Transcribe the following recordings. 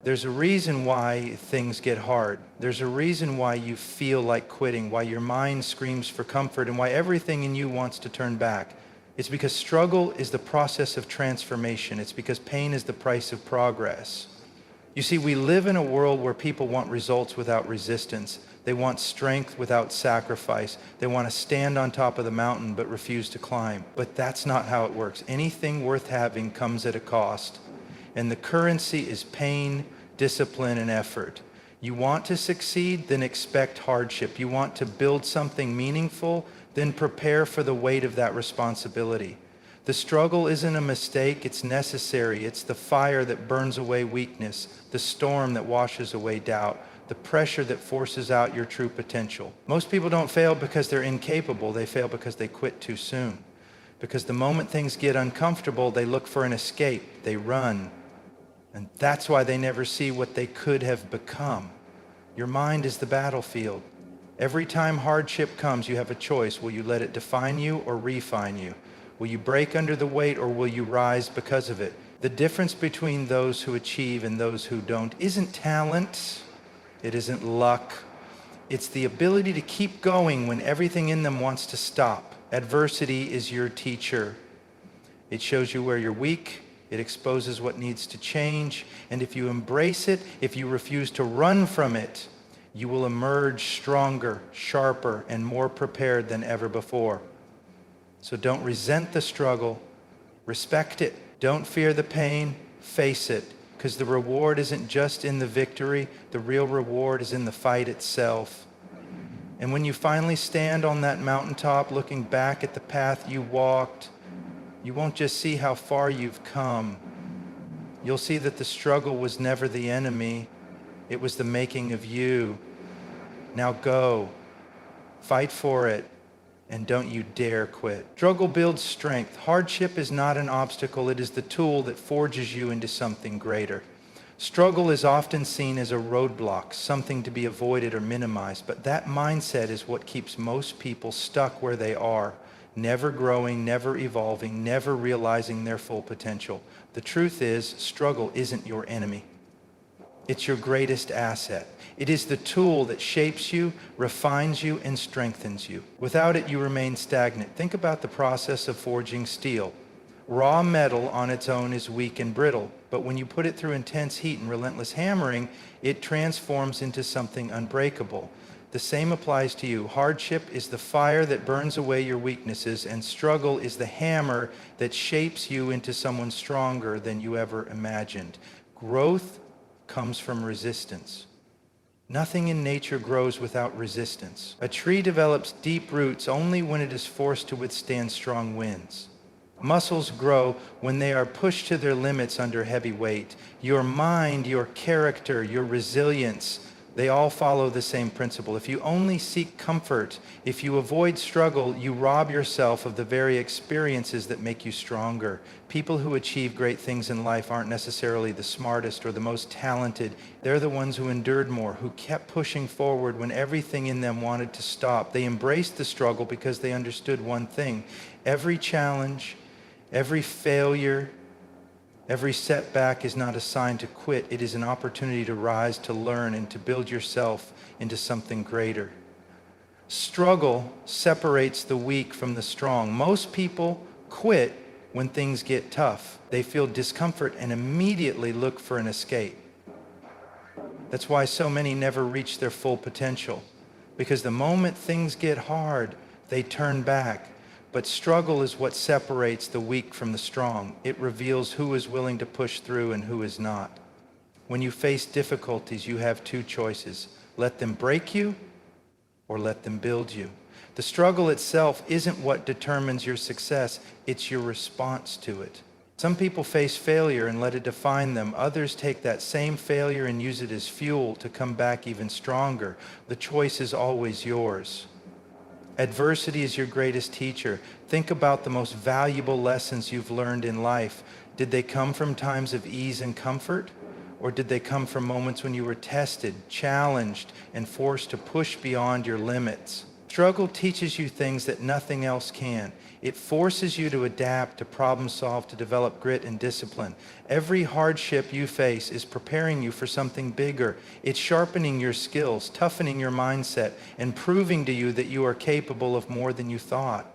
There's a reason why things get hard. There's a reason why you feel like quitting, why your mind screams for comfort, and why everything in you wants to turn back. It's because struggle is the process of transformation. It's because pain is the price of progress. You see, we live in a world where people want results without resistance. They want strength without sacrifice. They want to stand on top of the mountain but refuse to climb. But that's not how it works. Anything worth having comes at a cost. And the currency is pain, discipline, and effort. You want to succeed, then expect hardship. You want to build something meaningful, then prepare for the weight of that responsibility. The struggle isn't a mistake, it's necessary. It's the fire that burns away weakness, the storm that washes away doubt, the pressure that forces out your true potential. Most people don't fail because they're incapable, they fail because they quit too soon. Because the moment things get uncomfortable, they look for an escape, they run. And that's why they never see what they could have become. Your mind is the battlefield. Every time hardship comes, you have a choice. Will you let it define you or refine you? Will you break under the weight or will you rise because of it? The difference between those who achieve and those who don't isn't talent, it isn't luck. It's the ability to keep going when everything in them wants to stop. Adversity is your teacher. It shows you where you're weak, it exposes what needs to change, and if you embrace it, if you refuse to run from it, you will emerge stronger, sharper, and more prepared than ever before. So don't resent the struggle, respect it. Don't fear the pain, face it, because the reward isn't just in the victory, the real reward is in the fight itself. And when you finally stand on that mountaintop looking back at the path you walked, you won't just see how far you've come. You'll see that the struggle was never the enemy, it was the making of you. Now go, fight for it, and don't you dare quit. Struggle builds strength. Hardship is not an obstacle, it is the tool that forges you into something greater. Struggle is often seen as a roadblock, something to be avoided or minimized, but that mindset is what keeps most people stuck where they are, never growing, never evolving, never realizing their full potential. The truth is, struggle isn't your enemy. It's your greatest asset. It is the tool that shapes you, refines you, and strengthens you. Without it, you remain stagnant. Think about the process of forging steel. Raw metal on its own is weak and brittle, but when you put it through intense heat and relentless hammering, it transforms into something unbreakable. The same applies to you. Hardship is the fire that burns away your weaknesses, and struggle is the hammer that shapes you into someone stronger than you ever imagined. Growth comes from resistance. Nothing in nature grows without resistance. A tree develops deep roots only when it is forced to withstand strong winds. Muscles grow when they are pushed to their limits under heavy weight. Your mind, your character, your resilience, they all follow the same principle. If you only seek comfort, if you avoid struggle, you rob yourself of the very experiences that make you stronger. People who achieve great things in life aren't necessarily the smartest or the most talented. They're the ones who endured more, who kept pushing forward when everything in them wanted to stop. They embraced the struggle because they understood one thing. Every challenge, every failure, every setback is not a sign to quit. It is an opportunity to rise, to learn, and to build yourself into something greater. Struggle separates the weak from the strong. Most people quit when things get tough. They feel discomfort and immediately look for an escape. That's why so many never reach their full potential. Because the moment things get hard, they turn back. But struggle is what separates the weak from the strong. It reveals who is willing to push through and who is not. When you face difficulties, you have two choices. Let them break you or let them build you. The struggle itself isn't what determines your success, it's your response to it. Some people face failure and let it define them. Others take that same failure and use it as fuel to come back even stronger. The choice is always yours. Adversity is your greatest teacher. Think about the most valuable lessons you've learned in life. Did they come from times of ease and comfort? Or did they come from moments when you were tested, challenged, and forced to push beyond your limits? Struggle teaches you things that nothing else can. It forces you to adapt, to problem solve, to develop grit and discipline. Every hardship you face is preparing you for something bigger. It's sharpening your skills, toughening your mindset, and proving to you that you are capable of more than you thought.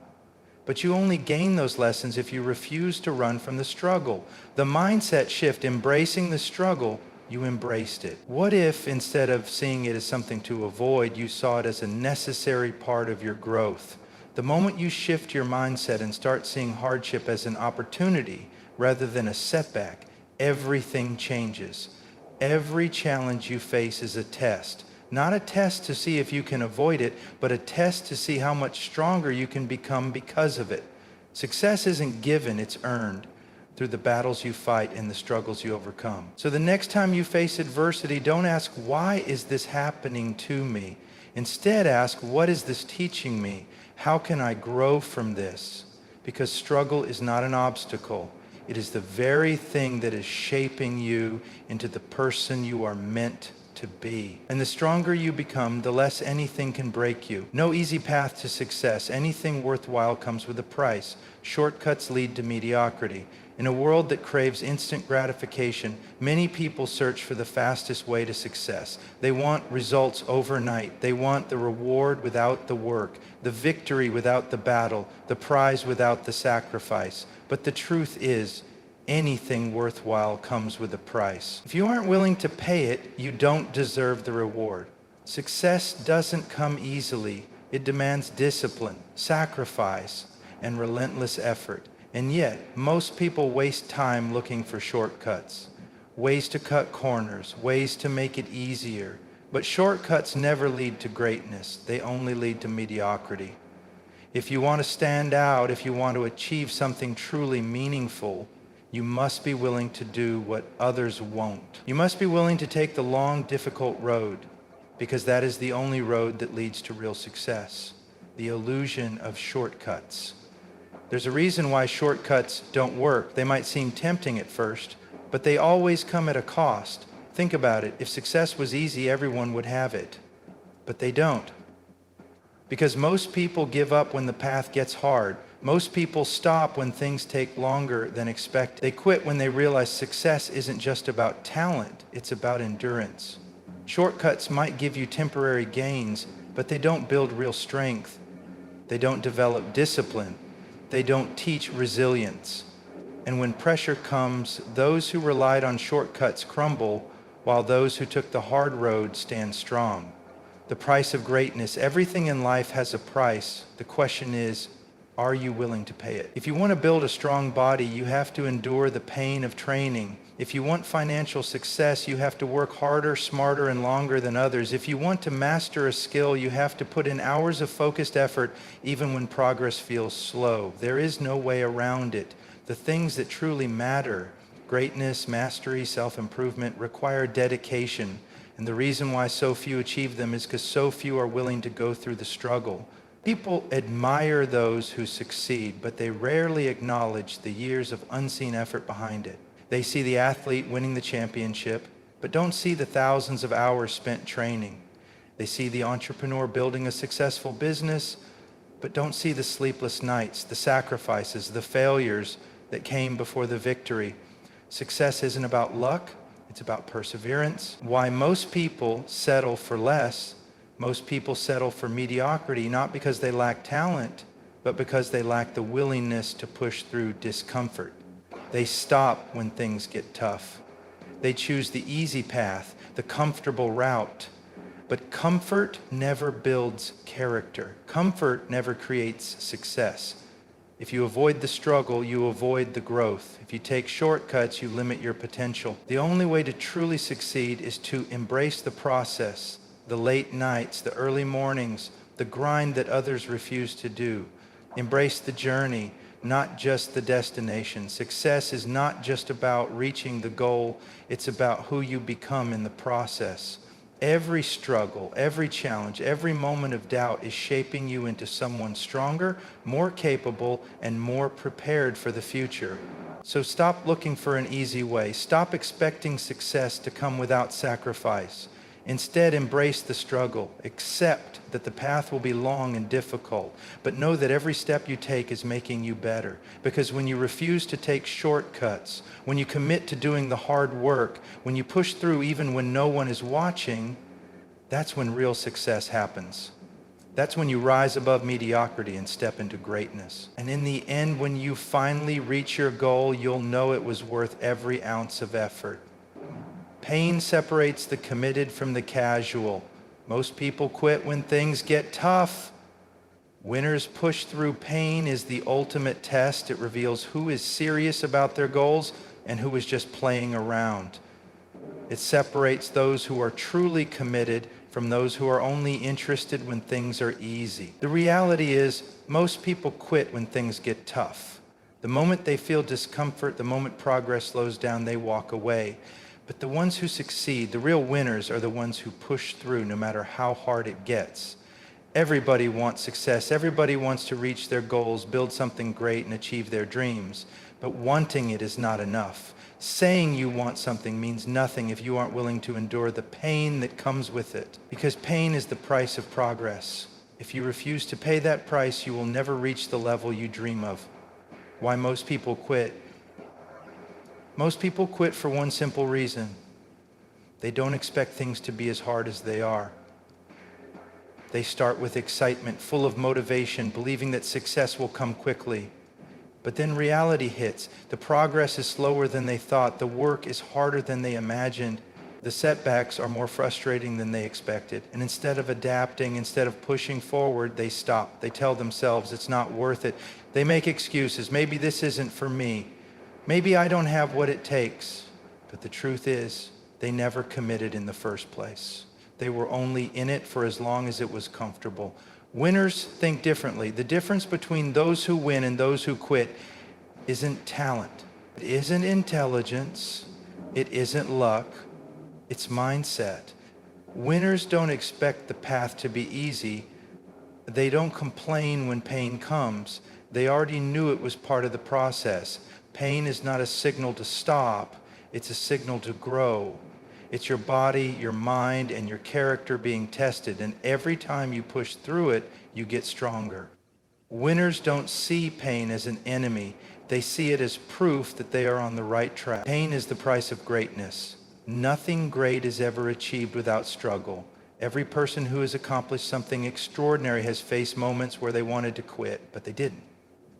But you only gain those lessons if you refuse to run from the struggle. The mindset shift, embracing the struggle, you embraced it. What if, instead of seeing it as something to avoid, you saw it as a necessary part of your growth? The moment you shift your mindset and start seeing hardship as an opportunity rather than a setback, everything changes. Every challenge you face is a test. Not a test to see if you can avoid it, but a test to see how much stronger you can become because of it. Success isn't given, it's earned through the battles you fight and the struggles you overcome. So the next time you face adversity, don't ask, why is this happening to me? Instead, ask, what is this teaching me? How can I grow from this? Because struggle is not an obstacle. It is the very thing that is shaping you into the person you are meant to be. And the stronger you become, the less anything can break you. No easy path to success. Anything worthwhile comes with a price. Shortcuts lead to mediocrity. In a world that craves instant gratification, many people search for the fastest way to success. They want results overnight. They want the reward without the work, the victory without the battle, the prize without the sacrifice. But the truth is, anything worthwhile comes with a price. If you aren't willing to pay it, you don't deserve the reward. Success doesn't come easily. It demands discipline, sacrifice, and relentless effort. And yet, most people waste time looking for shortcuts, ways to cut corners, ways to make it easier. But shortcuts never lead to greatness. They only lead to mediocrity. If you want to stand out, if you want to achieve something truly meaningful, you must be willing to do what others won't. You must be willing to take the long, difficult road, because that is the only road that leads to real success. The illusion of shortcuts. There's a reason why shortcuts don't work. They might seem tempting at first, but they always come at a cost. Think about it. If success was easy, everyone would have it. But they don't. Because most people give up when the path gets hard. Most people stop when things take longer than expected. They quit when they realize success isn't just about talent, it's about endurance. Shortcuts might give you temporary gains, but they don't build real strength. They don't develop discipline. They don't teach resilience. And when pressure comes, those who relied on shortcuts crumble, while those who took the hard road stand strong. The price of greatness. Everything in life has a price. The question is, are you willing to pay it? If you want to build a strong body, you have to endure the pain of training. If you want financial success, you have to work harder, smarter, and longer than others. If you want to master a skill, you have to put in hours of focused effort, even when progress feels slow. There is no way around it. The things that truly matter, greatness, mastery, self-improvement, require dedication. And the reason why so few achieve them is because so few are willing to go through the struggle. People admire those who succeed, but they rarely acknowledge the years of unseen effort behind it. They see the athlete winning the championship, but don't see the thousands of hours spent training. They see the entrepreneur building a successful business, but don't see the sleepless nights, the sacrifices, the failures that came before the victory. Success isn't about luck, it's about perseverance. Why most people settle for less, most people settle for mediocrity, not because they lack talent, but because they lack the willingness to push through discomfort. They stop when things get tough. They choose the easy path, the comfortable route. But comfort never builds character. Comfort never creates success. If you avoid the struggle, you avoid the growth. If you take shortcuts, you limit your potential. The only way to truly succeed is to embrace the process, the late nights, the early mornings, the grind that others refuse to do. Embrace the journey, not just the destination. Success is not just about reaching the goal, it's about who you become in the process. Every struggle, every challenge, every moment of doubt is shaping you into someone stronger, more capable, and more prepared for the future. So stop looking for an easy way. Stop expecting success to come without sacrifice. Instead, embrace the struggle. Accept that the path will be long and difficult, but know that every step you take is making you better. Because when you refuse to take shortcuts, when you commit to doing the hard work, when you push through even when no one is watching, that's when real success happens. That's when you rise above mediocrity and step into greatness. And in the end, when you finally reach your goal, you'll know it was worth every ounce of effort. Pain separates the committed from the casual. Most people quit when things get tough. Winners push through. Pain is the ultimate test. It reveals who is serious about their goals and who is just playing around. It separates those who are truly committed from those who are only interested when things are easy. The reality is, most people quit when things get tough. The moment they feel discomfort, the moment progress slows down, they walk away. But the ones who succeed, the real winners, are the ones who push through no matter how hard it gets. Everybody wants success. Everybody wants to reach their goals, build something great, and achieve their dreams. But wanting it is not enough. Saying you want something means nothing if you aren't willing to endure the pain that comes with it. Because pain is the price of progress. If you refuse to pay that price, you will never reach the level you dream of. Why most people quit? Most people quit for one simple reason. They don't expect things to be as hard as they are. They start with excitement, full of motivation, believing that success will come quickly. But then reality hits. The progress is slower than they thought. The work is harder than they imagined. The setbacks are more frustrating than they expected. And instead of adapting, instead of pushing forward, they stop. They tell themselves it's not worth it. They make excuses. Maybe this isn't for me. Maybe I don't have what it takes. But the truth is, they never committed in the first place. They were only in it for as long as it was comfortable. Winners think differently. The difference between those who win and those who quit isn't talent. It isn't intelligence. It isn't luck. It's mindset. Winners don't expect the path to be easy. They don't complain when pain comes. They already knew it was part of the process. Pain is not a signal to stop. It's a signal to grow. It's your body, your mind, and your character being tested. And every time you push through it, you get stronger. Winners don't see pain as an enemy. They see it as proof that they are on the right track. Pain is the price of greatness. Nothing great is ever achieved without struggle. Every person who has accomplished something extraordinary has faced moments where they wanted to quit, but they didn't.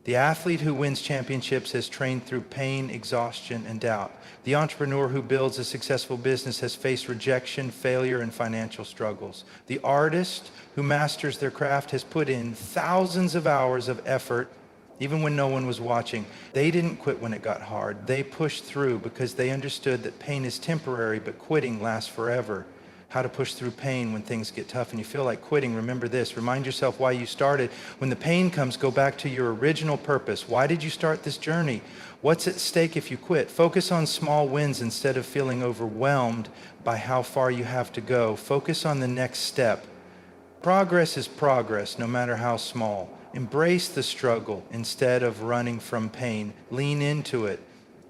The athlete who wins championships has trained through pain, exhaustion, and doubt. The entrepreneur who builds a successful business has faced rejection, failure, and financial struggles. The artist who masters their craft has put in thousands of hours of effort, even when no one was watching. They didn't quit when it got hard. They pushed through because they understood that pain is temporary, but quitting lasts forever. How to push through pain when things get tough and you feel like quitting. Remember this. Remind yourself why you started. When the pain comes, go back to your original purpose. Why did you start this journey? What's at stake if you quit? Focus on small wins instead of feeling overwhelmed by how far you have to go. Focus on the next step. Progress is progress, no matter how small. Embrace the struggle instead of running from pain. Lean into it.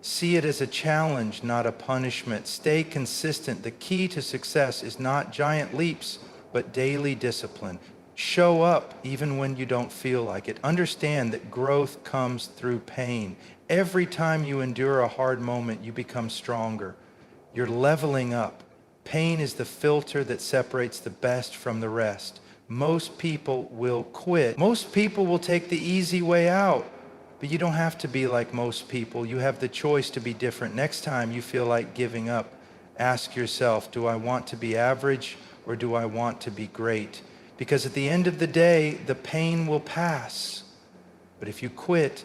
See it as a challenge, not a punishment. Stay consistent. The key to success is not giant leaps, but daily discipline. Show up even when you don't feel like it. Understand that growth comes through pain. Every time you endure a hard moment, you become stronger. You're leveling up. Pain is the filter that separates the best from the rest. Most people will quit. Most people will take the easy way out. But you don't have to be like most people. You have the choice to be different. Next time you feel like giving up, ask yourself, do I want to be average or do I want to be great? Because at the end of the day, the pain will pass. But if you quit,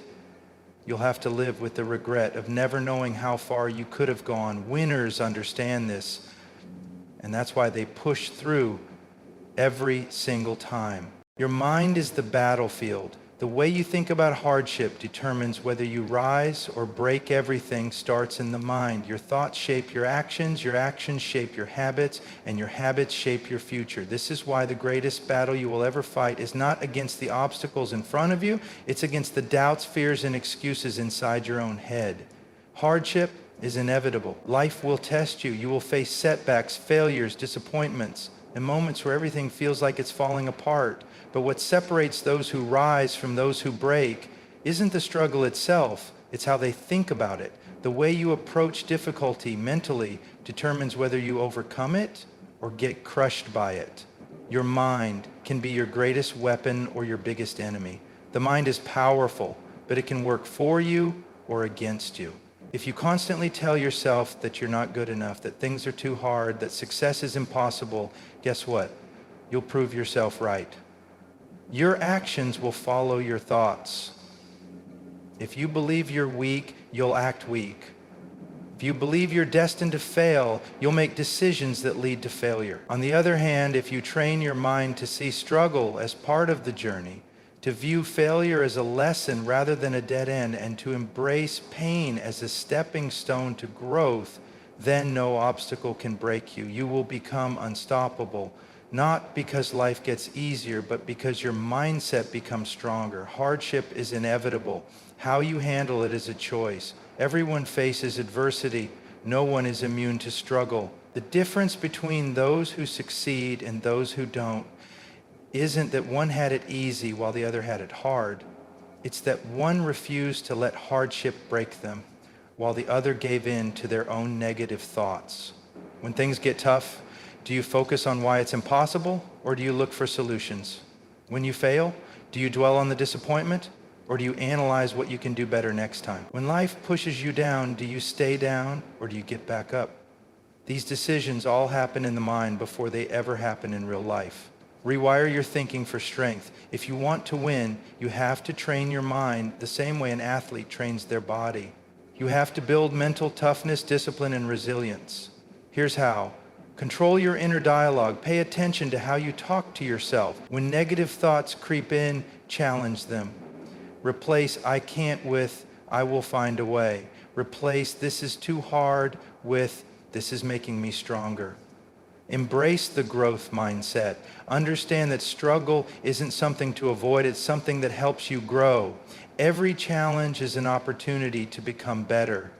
you'll have to live with the regret of never knowing how far you could have gone. Winners understand this. And that's why they push through every single time. Your mind is the battlefield. The way you think about hardship determines whether you rise or break. Everything starts in the mind. Your thoughts shape your actions shape your habits, and your habits shape your future. This is why the greatest battle you will ever fight is not against the obstacles in front of you, it's against the doubts, fears, and excuses inside your own head. Hardship is inevitable. Life will test you. You will face setbacks, failures, disappointments, and moments where everything feels like it's falling apart. But what separates those who rise from those who break isn't the struggle itself, it's how they think about it. The way you approach difficulty mentally determines whether you overcome it or get crushed by it. Your mind can be your greatest weapon or your biggest enemy. The mind is powerful, but it can work for you or against you. If you constantly tell yourself that you're not good enough, that things are too hard, that success is impossible, guess what? You'll prove yourself right. Your actions will follow your thoughts. If you believe you're weak, you'll act weak. If you believe you're destined to fail, you'll make decisions that lead to failure. On the other hand, if you train your mind to see struggle as part of the journey, to view failure as a lesson rather than a dead end, and to embrace pain as a stepping stone to growth, then no obstacle can break you. You will become unstoppable, not because life gets easier, but because your mindset becomes stronger. Hardship is inevitable. How you handle it is a choice. Everyone faces adversity. No one is immune to struggle. The difference between those who succeed and those who don't isn't that one had it easy while the other had it hard. It's that one refused to let hardship break them, while the other gave in to their own negative thoughts. When things get tough, do you focus on why it's impossible, or do you look for solutions? When you fail, do you dwell on the disappointment, or do you analyze what you can do better next time? When life pushes you down, do you stay down, or do you get back up? These decisions all happen in the mind before they ever happen in real life. Rewire your thinking for strength. If you want to win, you have to train your mind the same way an athlete trains their body. You have to build mental toughness, discipline, and resilience. Here's how. Control your inner dialogue. Pay attention to how you talk to yourself. When negative thoughts creep in, challenge them. Replace "I can't" with "I will find a way." Replace "this is too hard" with "this is making me stronger." Embrace the growth mindset. Understand that struggle isn't something to avoid, it's something that helps you grow. Every challenge is an opportunity to become better.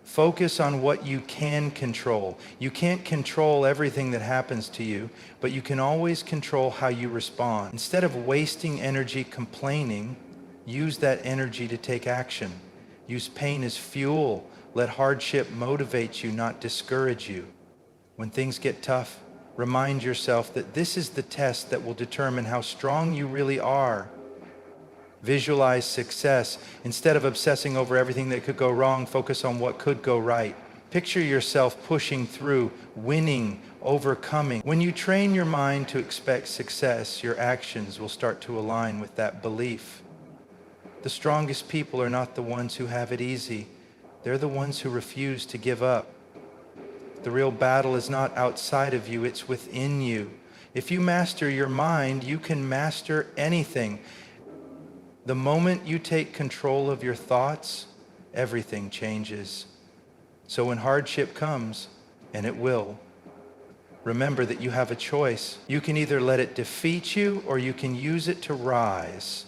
Focus on what you can control. You can't control everything that happens to you, but you can always control how you respond. Instead of wasting energy complaining, use that energy to take action. Use pain as fuel. Let hardship motivate you, not discourage you. When things get tough, remind yourself that this is the test that will determine how strong you really are. Visualize success. Instead of obsessing over everything that could go wrong, focus on what could go right. Picture yourself pushing through, winning, overcoming. When you train your mind to expect success, your actions will start to align with that belief. The strongest people are not the ones who have it easy. They're the ones who refuse to give up. The real battle is not outside of you, it's within you. If you master your mind, you can master anything. The moment you take control of your thoughts, everything changes. So when hardship comes, and it will, remember that you have a choice. You can either let it defeat you or you can use it to rise.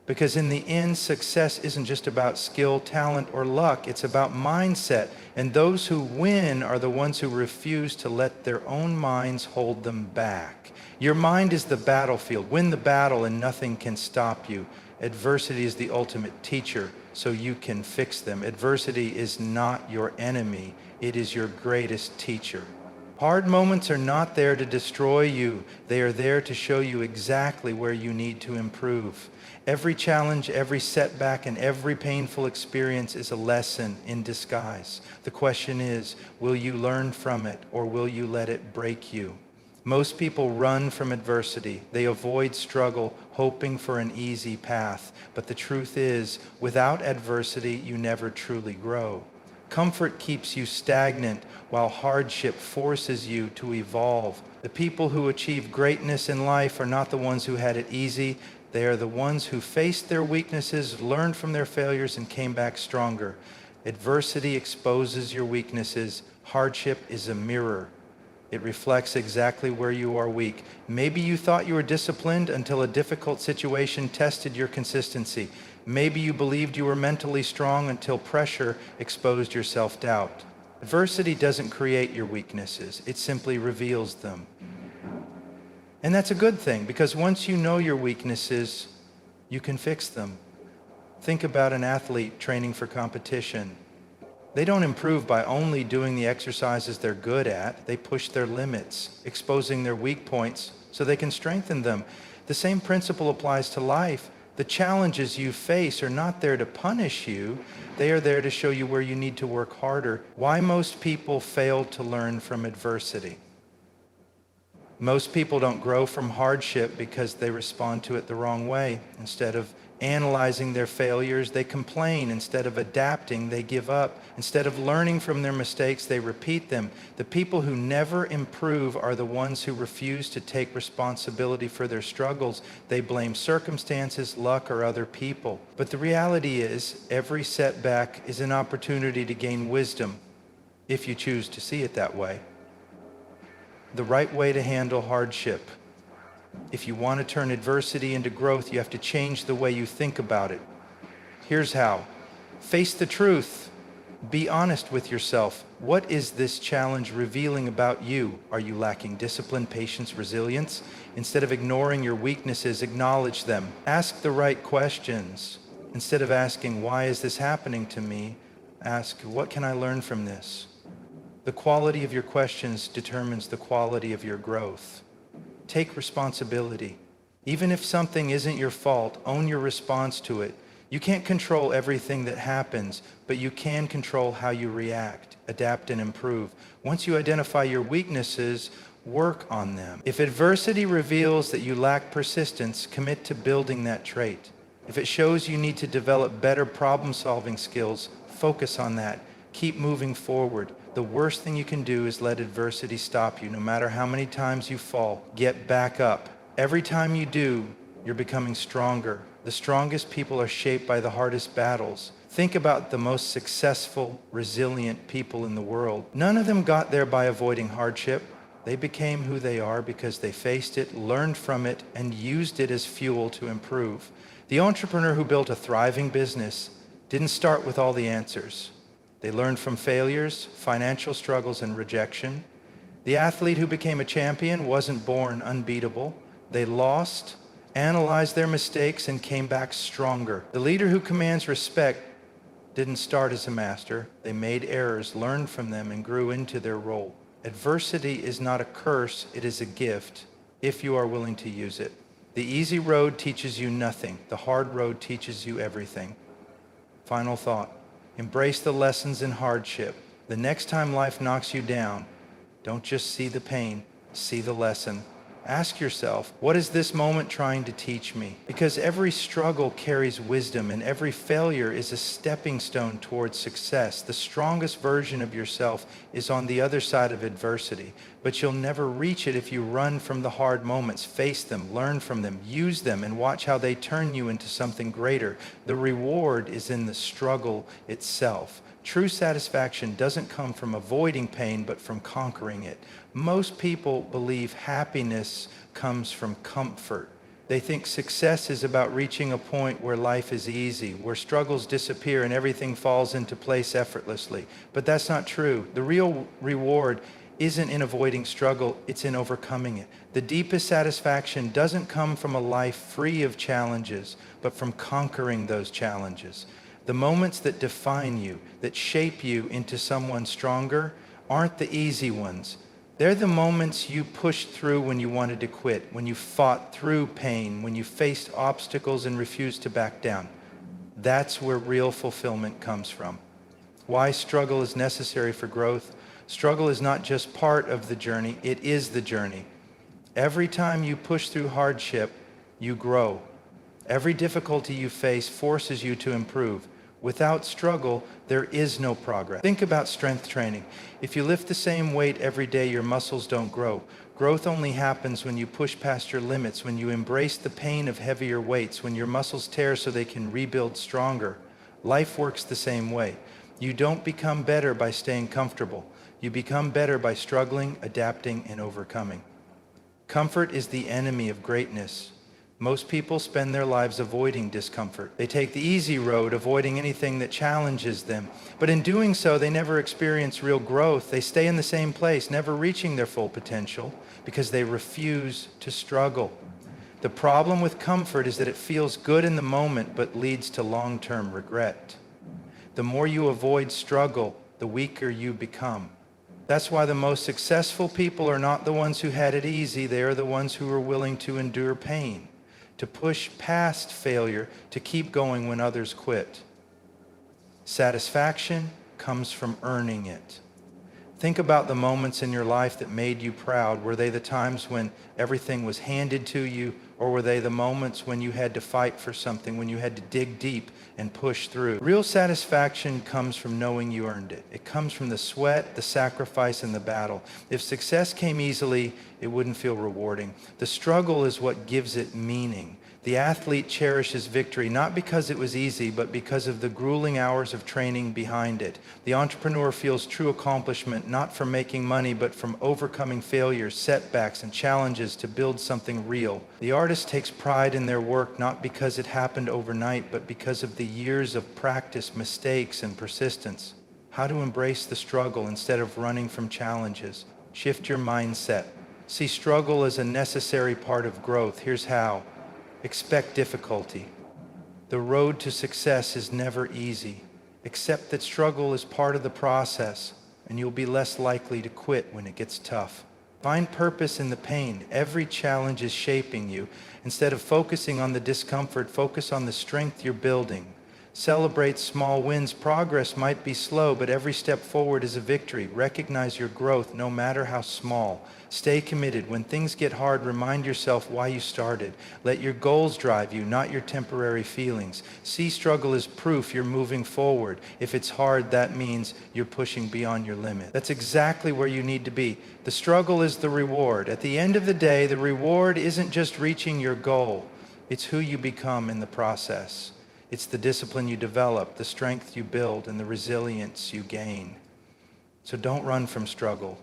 Because in the end, success isn't just about skill, talent, or luck. It's about mindset. And those who win are the ones who refuse to let their own minds hold them back. Your mind is the battlefield. Win the battle and nothing can stop you. Adversity is the ultimate teacher, so you can fix them. Adversity is not your enemy. It is your greatest teacher. Hard moments are not there to destroy you. They are there to show you exactly where you need to improve. Every challenge, every setback, and every painful experience is a lesson in disguise. The question is, will you learn from it or will you let it break you? Most people run from adversity. They avoid struggle, hoping for an easy path. But the truth is, without adversity, you never truly grow. Comfort keeps you stagnant, while hardship forces you to evolve. The people who achieve greatness in life are not the ones who had it easy. They are the ones who faced their weaknesses, learned from their failures, and came back stronger. Adversity exposes your weaknesses. Hardship is a mirror. It reflects exactly where you are weak. Maybe you thought you were disciplined until a difficult situation tested your consistency. Maybe you believed you were mentally strong until pressure exposed your self-doubt. Adversity doesn't create your weaknesses, it simply reveals them. And that's a good thing, because once you know your weaknesses, you can fix them. Think about an athlete training for competition. They don't improve by only doing the exercises they're good at. They push their limits, exposing their weak points so they can strengthen them. The same principle applies to life. The challenges you face are not there to punish you. They are there to show you where you need to work harder. Why most people fail to learn from adversity. Most people don't grow from hardship because they respond to it the wrong way. Instead of analyzing their failures, they complain. Instead of adapting, they give up. Instead of learning from their mistakes, they repeat them. The people who never improve are the ones who refuse to take responsibility for their struggles. They blame circumstances, luck, or other people. But the reality is, every setback is an opportunity to gain wisdom, if you choose to see it that way. The right way to handle hardship. If you want to turn adversity into growth, you have to change the way you think about it. Here's how. Face the truth. Be honest with yourself. What is this challenge revealing about you? Are you lacking discipline, patience, resilience? Instead of ignoring your weaknesses, acknowledge them. Ask the right questions. Instead of asking, why is this happening to me? Ask, what can I learn from this? The quality of your questions determines the quality of your growth. Take responsibility. Even if something isn't your fault, own your response to it. You can't control everything that happens, but you can control how you react, adapt, and improve. Once you identify your weaknesses, work on them. If adversity reveals that you lack persistence, commit to building that trait. If it shows you need to develop better problem-solving skills, focus on that. Keep moving forward. The worst thing you can do is let adversity stop you. No matter how many times you fall, get back up. Every time you do, you're becoming stronger. The strongest people are shaped by the hardest battles. Think about the most successful, resilient people in the world. None of them got there by avoiding hardship. They became who they are because they faced it, learned from it, and used it as fuel to improve. The entrepreneur who built a thriving business didn't start with all the answers. They learned from failures, financial struggles, and rejection. The athlete who became a champion wasn't born unbeatable. They lost, analyzed their mistakes, and came back stronger. The leader who commands respect didn't start as a master. They made errors, learned from them, and grew into their role. Adversity is not a curse, it is a gift, if you are willing to use it. The easy road teaches you nothing. The hard road teaches you everything. Final thought. Embrace the lessons in hardship. The next time life knocks you down, don't just see the pain, see the lesson. Ask yourself, what is this moment trying to teach me? Because every struggle carries wisdom, and every failure is a stepping stone towards success. The strongest version of yourself is on the other side of adversity, but you'll never reach it if you run from the hard moments. Face them, learn from them, use them, and watch how they turn you into something greater. The reward is in the struggle itself. True satisfaction doesn't come from avoiding pain, but from conquering it. Most people believe happiness comes from comfort. They think success is about reaching a point where life is easy, where struggles disappear and everything falls into place effortlessly. But that's not true. The real reward isn't in avoiding struggle, it's in overcoming it. The deepest satisfaction doesn't come from a life free of challenges, but from conquering those challenges. The moments that define you, that shape you into someone stronger, aren't the easy ones. They're the moments you pushed through when you wanted to quit, when you fought through pain, when you faced obstacles and refused to back down. That's where real fulfillment comes from. Why struggle is necessary for growth? Struggle is not just part of the journey, it is the journey. Every time you push through hardship, you grow. Every difficulty you face forces you to improve. Without struggle, there is no progress. Think about strength training. If you lift the same weight every day, your muscles don't grow. Growth only happens when you push past your limits, when you embrace the pain of heavier weights, when your muscles tear so they can rebuild stronger. Life works the same way. You don't become better by staying comfortable. You become better by struggling, adapting, and overcoming. Comfort is the enemy of greatness. Most people spend their lives avoiding discomfort. They take the easy road, avoiding anything that challenges them. But in doing so, they never experience real growth. They stay in the same place, never reaching their full potential because they refuse to struggle. The problem with comfort is that it feels good in the moment but leads to long-term regret. The more you avoid struggle, the weaker you become. That's why the most successful people are not the ones who had it easy. They are the ones who are willing to endure pain, to push past failure, to keep going when others quit. Satisfaction comes from earning it. Think about the moments in your life that made you proud. Were they the times when everything was handed to you, or were they the moments when you had to fight for something, when you had to dig deep and push through? Real satisfaction comes from knowing you earned it. It comes from the sweat, the sacrifice, and the battle. If success came easily, it wouldn't feel rewarding. The struggle is what gives it meaning. The athlete cherishes victory not because it was easy, but because of the grueling hours of training behind it. The entrepreneur feels true accomplishment not from making money, but from overcoming failures, setbacks, and challenges to build something real. The artist takes pride in their work not because it happened overnight, but because of the years of practice, mistakes, and persistence. How to embrace the struggle instead of running from challenges. Shift your mindset. See struggle as a necessary part of growth. Here's how. Expect difficulty. The road to success is never easy. Accept that struggle is part of the process, and you'll be less likely to quit when it gets tough. Find purpose in the pain. Every challenge is shaping you. Instead of focusing on the discomfort, focus on the strength you're building. Celebrate small wins. Progress might be slow, but every step forward is a victory. Recognize your growth, no matter how small. Stay committed. When things get hard, remind yourself why you started. Let your goals drive you, not your temporary feelings. See struggle as proof you're moving forward. If it's hard, that means you're pushing beyond your limit. That's exactly where you need to be. The struggle is the reward. At the end of the day, the reward isn't just reaching your goal. It's who you become in the process. It's the discipline you develop, the strength you build, and the resilience you gain. So don't run from struggle.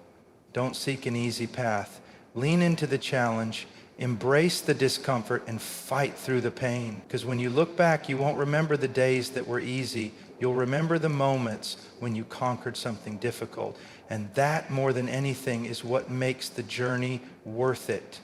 Don't seek an easy path. Lean into the challenge, embrace the discomfort, and fight through the pain. Because when you look back, you won't remember the days that were easy. You'll remember the moments when you conquered something difficult. And that, more than anything, is what makes the journey worth it.